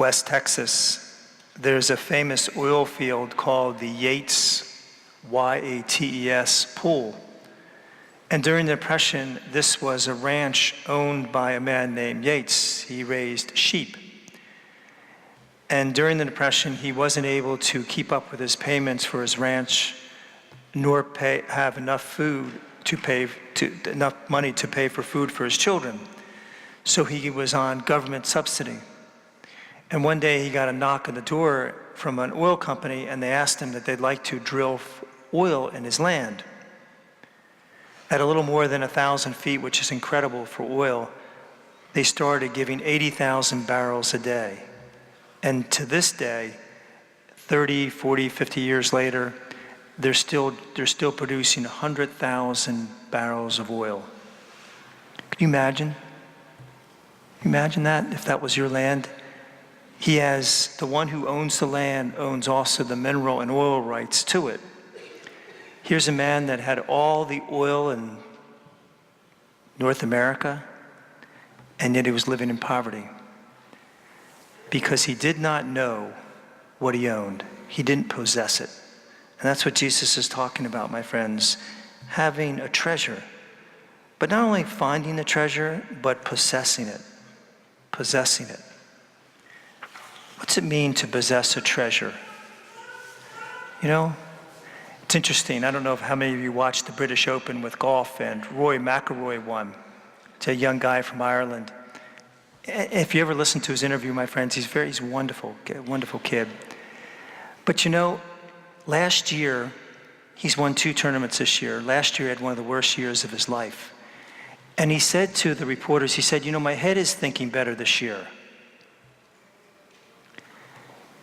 West Texas, there's a famous oil field called the Yates, Y-A-T-E-S, pool. And during the Depression, this was a ranch owned by a man named Yates. He raised sheep. And during the Depression, he wasn't able to keep up with his payments for his ranch, nor have enough enough money to pay for food for his children. So he was on government subsidy. And one day he got a knock on the door from an oil company, and they asked him that they'd like to drill oil in his land. At a little more than 1,000 feet, which is incredible for oil, they started giving 80,000 barrels a day. And to this day, 30, 40, 50 years later, they're still producing 100,000 barrels of oil. Can you imagine? Imagine that, if that was your land? He has, the one who owns the land owns also the mineral and oil rights to it. Here's a man that had all the oil in North America, and yet he was living in poverty because he did not know what he owned. He didn't possess it. And that's what Jesus is talking about, my friends, having a treasure. But not only finding the treasure, but possessing it. Possessing it. What's it mean to possess a treasure? You know, it's interesting. I don't know how many of you watched the British Open with golf, and Rory McIlroy won. It's a young guy from Ireland. If you ever listen to his interview, my friends, he's a wonderful kid. But you know, last year, he's won 2 tournaments this year. Last year he had one of the worst years of his life. And he said to the reporters, he said, you know, my head is thinking better this year.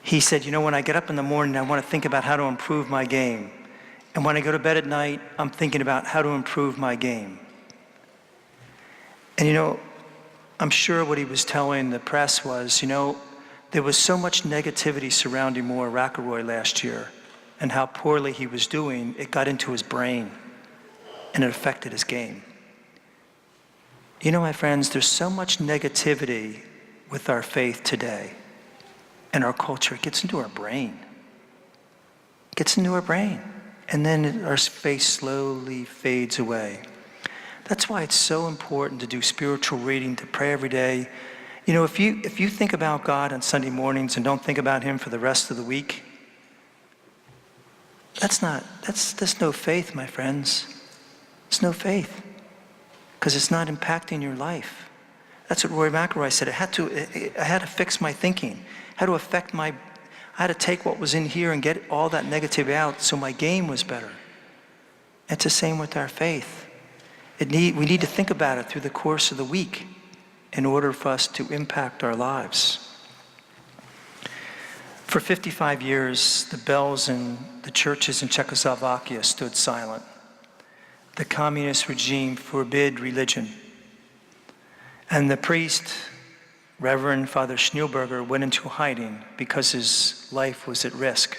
He said, you know, when I get up in the morning, I want to think about how to improve my game. And when I go to bed at night, I'm thinking about how to improve my game. And you know, I'm sure what he was telling the press was, you know, there was so much negativity surrounding Rory McIlroy last year and how poorly he was doing, it got into his brain and it affected his game. You know, my friends, there's so much negativity with our faith today and our culture. It gets into our brain. It gets into our brain. And then our faith slowly fades away. That's why it's so important to do spiritual reading, to pray every day. You know, if you think about God on Sunday mornings and don't think about him for the rest of the week, that's no faith, my friends. It's no faith, because it's not impacting your life. That's what Rory McIlroy said. I had to fix my thinking. I had to take what was in here and get all that negativity out so my game was better. It's the same with our faith. We need to think about it through the course of the week in order for us to impact our lives. For 55 years, the bells in the churches in Czechoslovakia stood silent. The communist regime forbid religion. And the priest, Reverend Father Schneelberger, went into hiding because his life was at risk.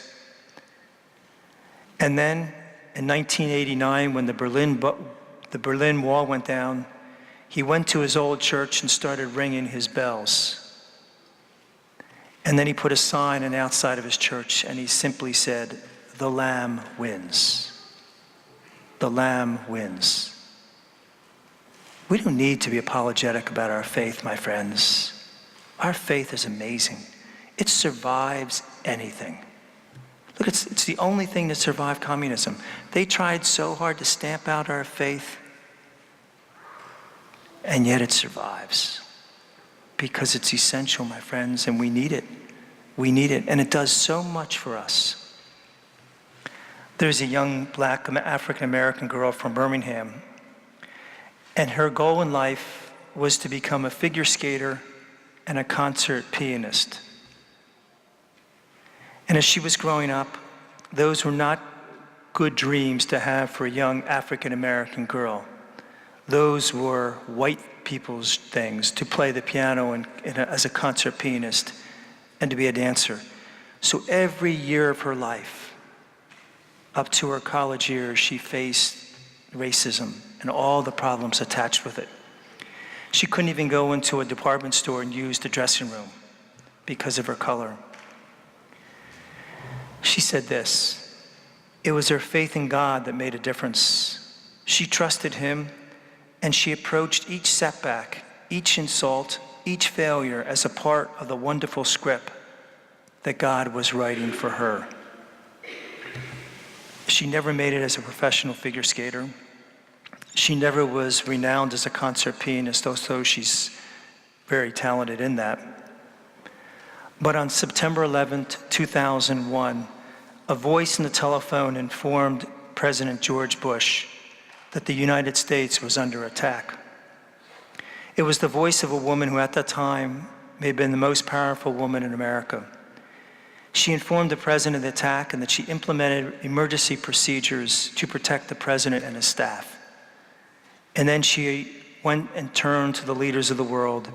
And then in 1989, when the Berlin Wall went down, he went to his old church and started ringing his bells. And then he put a sign on the outside of his church, and he simply said, "The Lamb wins. The Lamb wins." We don't need to be apologetic about our faith, my friends. Our faith is amazing. It survives anything. Look, it's the only thing that survived communism. They tried so hard to stamp out our faith, and yet it survives. Because it's essential, my friends, and we need it. We need it, and it does so much for us. There's a young black African-American girl from Birmingham, and her goal in life was to become a figure skater and a concert pianist. And as she was growing up, those were not good dreams to have for a young African-American girl. Those were white people's things, to play the piano as a concert pianist and to be a dancer. So every year of her life, up to her college years, she faced racism and all the problems attached with it. She couldn't even go into a department store and use the dressing room because of her color. She said this: "It was her faith in God that made a difference. She trusted him, and she approached each setback, each insult, each failure as a part of the wonderful script that God was writing for her." She never made it as a professional figure skater. She never was renowned as a concert pianist, although she's very talented in that. But on September 11th, 2001, a voice in the telephone informed President George Bush that the United States was under attack. It was the voice of a woman who at that time may have been the most powerful woman in America. She informed the president of the attack and that she implemented emergency procedures to protect the president and his staff. And then she went and turned to the leaders of the world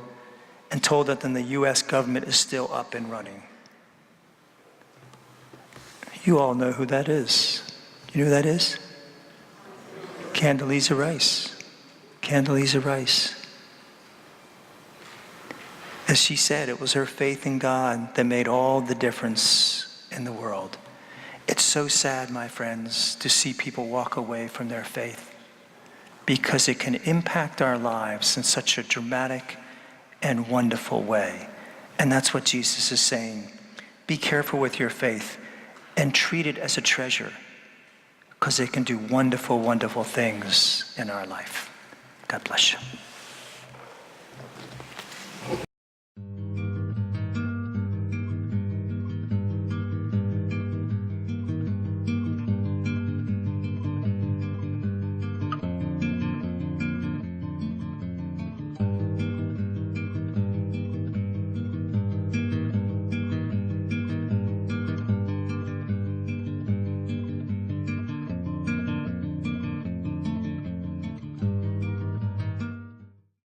and told them the US government is still up and running. You all know who that is. You know who that is? Condoleezza Rice. Condoleezza Rice. As she said, it was her faith in God that made all the difference in the world. It's so sad, my friends, to see people walk away from their faith, because it can impact our lives in such a dramatic and wonderful way. And that's what Jesus is saying. Be careful with your faith and treat it as a treasure, because it can do wonderful, wonderful things in our life. God bless you.